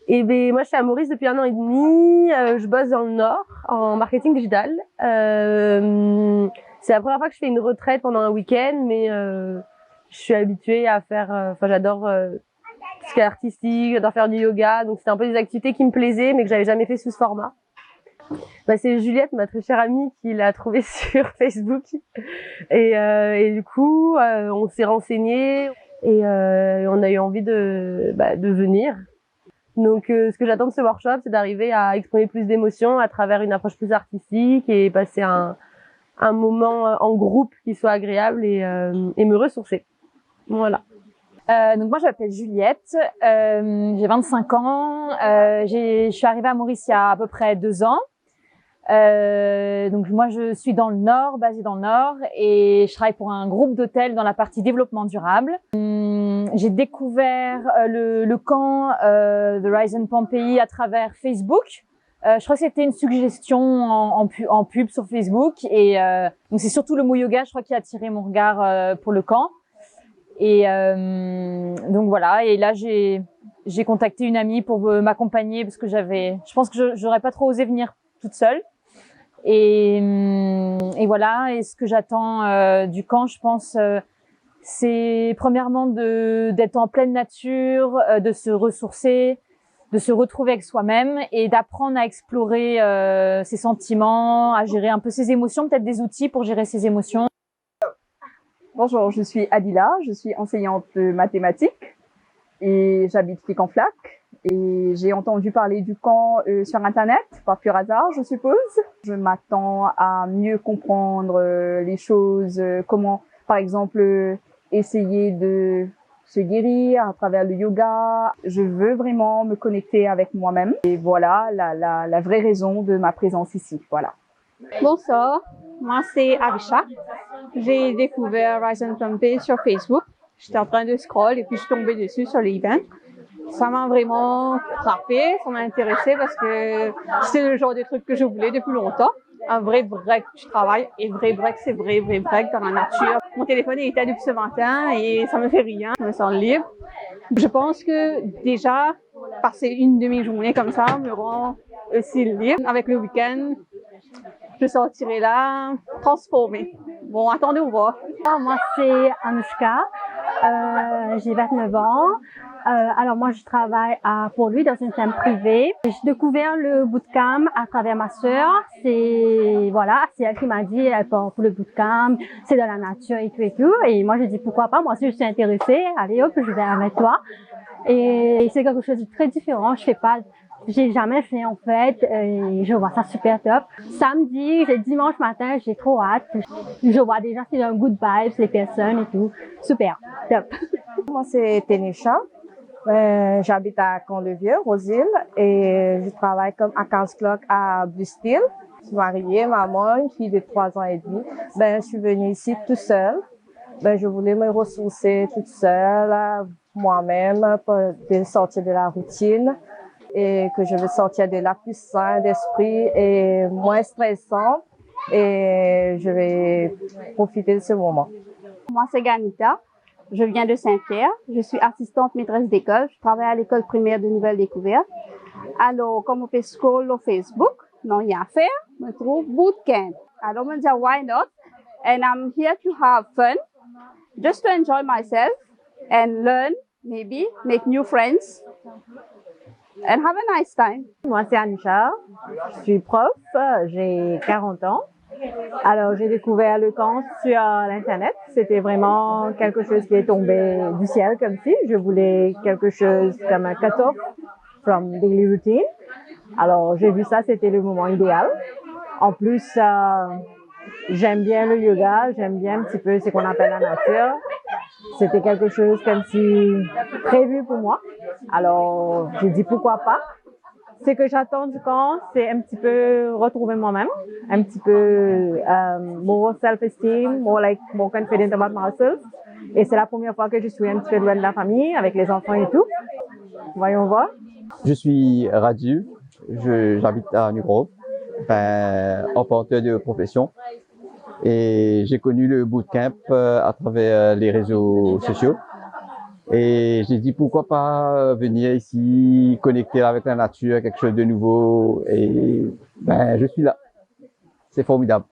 Et ben moi je suis à Maurice depuis 1 an et demi. Je bosse dans le Nord en marketing digital. C'est la première fois que je fais une retraite pendant un week-end, mais je suis habituée à faire. Enfin, j'adore tout ce qui est artistique, j'adore faire du yoga, donc c'était un peu des activités qui me plaisaient, mais que j'avais jamais fait sous ce format. Bah, c'est Juliette, ma très chère amie, qui l'a trouvé sur Facebook, et du coup, on s'est renseigné et on a eu envie de venir. Donc, ce que j'attends de ce workshop, c'est d'arriver à exprimer plus d'émotions à travers une approche plus artistique et passer un moment en groupe qui soit agréable et me ressourcer. Voilà. Donc moi je m'appelle Juliette, j'ai 25 ans, je suis arrivée à Maurice il y a à peu près 2 ans. Donc moi je suis dans le Nord, basée dans le Nord, et je travaille pour un groupe d'hôtels dans la partie développement durable. J'ai découvert le camp The Rise Pompeii à travers Facebook. Je crois que c'était une suggestion en pub sur Facebook, et donc c'est surtout le mot yoga, je crois, qui a attiré mon regard pour le camp. Et donc voilà, et là j'ai contacté une amie pour m'accompagner parce que je pense que j'aurais pas trop osé venir toute seule. Et voilà, et ce que j'attends du camp, je pense, c'est premièrement d'être en pleine nature, de se ressourcer, de se retrouver avec soi-même et d'apprendre à explorer ses sentiments, à gérer un peu ses émotions, peut-être des outils pour gérer ses émotions. Bonjour, je suis Adila, je suis enseignante de mathématiques et j'habite Fécamp-Flac. Et j'ai entendu parler du camp sur Internet, par pur hasard, je suppose. Je m'attends à mieux comprendre les choses, comment, par exemple, essayer de se guérir à travers le yoga. Je veux vraiment me connecter avec moi-même. Et voilà la vraie raison de ma présence ici. Voilà. Bonsoir, moi c'est Avisha. J'ai découvert Rise Pompeii sur Facebook. J'étais en train de scroll et puis je suis tombée dessus sur l'event. Ça m'a vraiment frappé, ça m'a intéressé parce que c'est le genre de truc que je voulais depuis longtemps. Un vrai break du travail, et vrai break, c'est vrai break dans la nature. Mon téléphone est éteint depuis ce matin et ça me fait rien, je me sens libre. Je pense que déjà, passer une demi-journée comme ça me rend aussi libre. Avec le week-end, je sortirai là transformée. Bon, attendez, on voit. Moi, c'est Anushka. J'ai 29 ans. Alors moi, je travaille pour lui dans une ferme privée. J'ai découvert le bootcamp à travers ma sœur. C'est elle qui m'a dit, elle part pour le bootcamp, c'est dans la nature et tout et tout. Et moi, j'ai dit pourquoi pas. Moi aussi, je suis intéressée. Allez hop, je vais avec toi. Et c'est quelque chose de très différent. J'ai jamais fait en fait, et je vois ça super top. Samedi, dimanche matin, j'ai trop hâte. Je vois déjà c'est un good vibes, les personnes et tout. Super, top. Moi c'est Tenisha, j'habite à Camp-le-Vieux, Roseville, et je travaille comme account clerk à Blue-Steel. Je suis mariée, maman, une fille de 3 ans et demi. Je suis venue ici toute seule. Je voulais me ressourcer toute seule, moi-même, pour sortir de la routine. Et que je veux sortir de là plus sain d'esprit et moins stressant, et je vais profiter de ce moment. Moi, c'est Ganita. Je viens de Saint-Pierre. Je suis assistante maîtresse d'école. Je travaille à l'école primaire de Nouvelle Découverte. Alors, comme on fait scroll au Facebook, non, il y a à faire, je trouve bootcamp. Alors, on me dit, why not? And I'm here to have fun, just to enjoy myself and learn, maybe, make new friends. And have a nice time. Moi, c'est Anisha. Je suis prof. J'ai 40 ans. Alors, j'ai découvert le camp sur l'Internet. C'était vraiment quelque chose qui est tombé du ciel comme si. Je voulais quelque chose comme un cut-off from daily routine. Alors, j'ai vu ça, c'était le moment idéal. En plus, j'aime bien le yoga. J'aime bien un petit peu ce qu'on appelle la nature. C'était quelque chose comme si prévu pour moi. Alors, j'ai dit pourquoi pas. Ce que j'attends du camp, c'est un petit peu retrouver moi-même, un petit peu more self-esteem, more confident about myself. Et c'est la première fois que je suis un petit peu loin de la famille, avec les enfants et tout. Voyons voir. Je suis Radu, j'habite à New Grove, porteur de profession. Et j'ai connu le bootcamp à travers les réseaux sociaux. Et j'ai dit pourquoi pas venir ici, connecter avec la nature, quelque chose de nouveau. Et ben, je suis là. C'est formidable.